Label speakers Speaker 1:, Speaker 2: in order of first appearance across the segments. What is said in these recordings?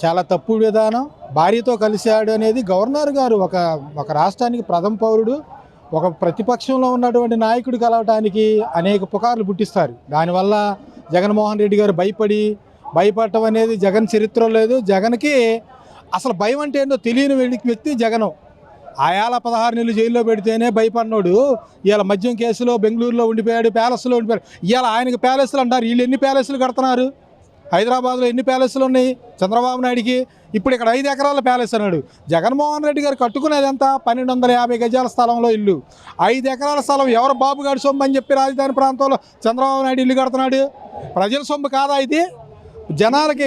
Speaker 1: చాలా తప్పుడు విధానం. భార్యతో కలిశాడు అనేది గవర్నర్ గారు ఒక రాష్ట్రానికి ప్రథమ పౌరుడు, ఒక ప్రతిపక్షంలో ఉన్నటువంటి నాయకుడు కలవటానికి అనేక పుకార్లు పుట్టిస్తారు. దానివల్ల జగన్మోహన్ రెడ్డి గారు భయపడటం అనేది జగన్ చరిత్రలో లేదు. జగన్కి అసలు భయం అంటే ఏంటో తెలియని వ్యక్తి జగన్. ఆయాల 16 నెలలు జైల్లో పెడితేనే భయపడినోడు ఇవాళ మద్యం కేసులో బెంగళూరులో ఉండిపోయాడు, ప్యాలెస్లో ఉండిపోయాడు. ఇవాళ ఆయనకి ప్యాలెస్లు అంటారు. వీళ్ళు ఎన్ని ప్యాలెస్లు కడుతున్నారు? హైదరాబాద్లో ఎన్ని ప్యాలెస్లు ఉన్నాయి చంద్రబాబు నాయుడికి? ఇప్పుడు ఇక్కడ 5 ఎకరాల ప్యాలెస్ అన్నాడు. జగన్మోహన్ రెడ్డి గారు కట్టుకునేది ఎంత? 1250 గజాల స్థలంలో ఇల్లు. 5 ఎకరాల స్థలం ఎవరు బాబుగాడి సొమ్ము అని చెప్పి రాజధాని ప్రాంతంలో చంద్రబాబు నాయుడు ఇల్లు కడుతున్నాడు. ప్రజల సొమ్ము కాదా ఇది? జనాలకి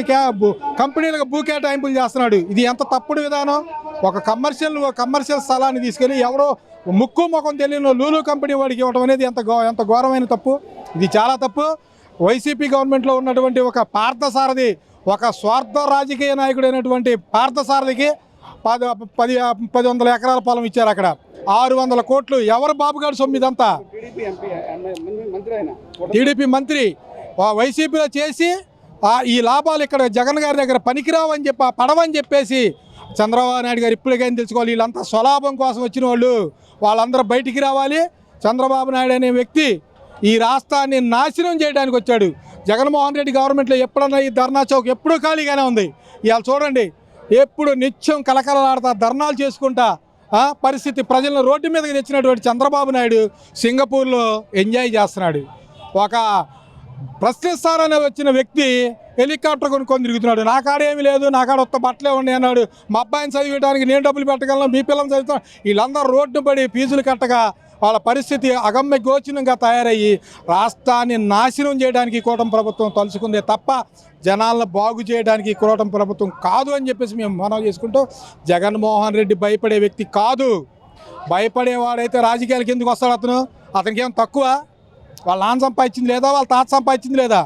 Speaker 1: కంపెనీలకు భూ కేటాయింపులు చేస్తున్నాడు. ఇది ఎంత తప్పుడు విధానం. ఒక కమర్షియల్ స్థలాన్ని తీసుకెళ్ళి ఎవరో ముక్కు ముఖం తెలియని లూలు కంపెనీ వాడికి ఇవ్వడం అనేది ఎంత ఘోరమైన తప్పు. ఇది చాలా తప్పు. వైసీపీ గవర్నమెంట్లో ఉన్నటువంటి ఒక పార్థసారథి, ఒక స్వార్థ రాజకీయ నాయకుడైనటువంటి పార్థసారథికి 10 ఎకరాల పొలం ఇచ్చారు. అక్కడ 600 కోట్లు. ఎవరు బాబుగాడు సొమ్ము ఇదంతా? టీడీపీ మంత్రి వైసీపీలో చేసి ఈ లాభాలు ఇక్కడ జగన్ గారి దగ్గర పనికిరావని చెప్పి పడవని చెప్పేసి చంద్రబాబు నాయుడు గారు ఇప్పటికైనా తెలుసుకోవాలి. వీళ్ళంతా స్వలాభం కోసం వచ్చిన వాళ్ళందరూ బయటికి రావాలి. చంద్రబాబు నాయుడు అనే వ్యక్తి ఈ రాష్ట్రాన్ని నాశనం చేయడానికి వచ్చాడు. జగన్మోహన్ రెడ్డి గవర్నమెంట్లో ఎప్పుడన్నా ఈ ధర్నా చౌక్ ఎప్పుడూ ఖాళీగానే ఉంది. ఇవాళ చూడండి, ఎప్పుడు నిత్యం కలకలలాడుతా ధర్నాలు చేసుకుంటా పరిస్థితి. ప్రజలను రోడ్డు మీదకి తెచ్చినటువంటి చంద్రబాబు నాయుడు సింగపూర్లో ఎంజాయ్ చేస్తున్నాడు. ఒక ప్రశ్నిస్తారని వచ్చిన వ్యక్తి హెలికాప్టర్ కొనుక్కొని తిరుగుతున్నాడు. నా కాడేమీ లేదు, నా కాడ ఒక్క బట్టలే ఉన్నాయి అన్నాడు. మా అబ్బాయిని చదివించడానికి నేను డబ్బులు పెట్టగలను, మీ పిల్లల్ని చదువుతాను. వీళ్ళందరూ రోడ్డు పడి ఫీజులు కట్టగా వాళ్ళ పరిస్థితి అగమ్య గోచరంగా తయారయ్యి రాష్ట్రాన్ని నాశనం చేయడానికి కూటమి ప్రభుత్వం తలుచుకుందే తప్ప జనాలను బాగు చేయడానికి కూటమి ప్రభుత్వం కాదు అని చెప్పేసి మేము మనవి చేసుకుంటూ, జగన్మోహన్ రెడ్డి భయపడే వ్యక్తి కాదు. భయపడేవాడైతే రాజకీయాలకు ఎందుకు వస్తాడు? అతనికి ఏం తక్కువ? వాళ్ళ నాన్న సంపాదించింది లేదా? వాళ్ళ తాత సంపాదించింది లేదా?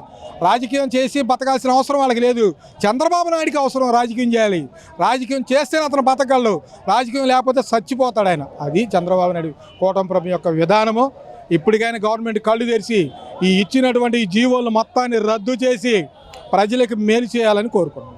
Speaker 1: రాజకీయం చేసి బతకాల్సిన అవసరం వాళ్ళకి లేదు. చంద్రబాబు నాయుడికి అవసరం రాజకీయం చేయాలి. రాజకీయం చేస్తేనే అతను బతకగలడు. రాజకీయం లేకపోతే చచ్చిపోతాడు ఆయన. అది చంద్రబాబు నాయుడు కూటమి ప్రభుత్వం యొక్క విధానము. ఇప్పటికైనా గవర్నమెంట్ కళ్ళు తెరిచి ఇచ్చినటువంటి జీవోలు మొత్తాన్ని రద్దు చేసి ప్రజలకు మేలు చేయాలని కోరుకుంటున్నాం.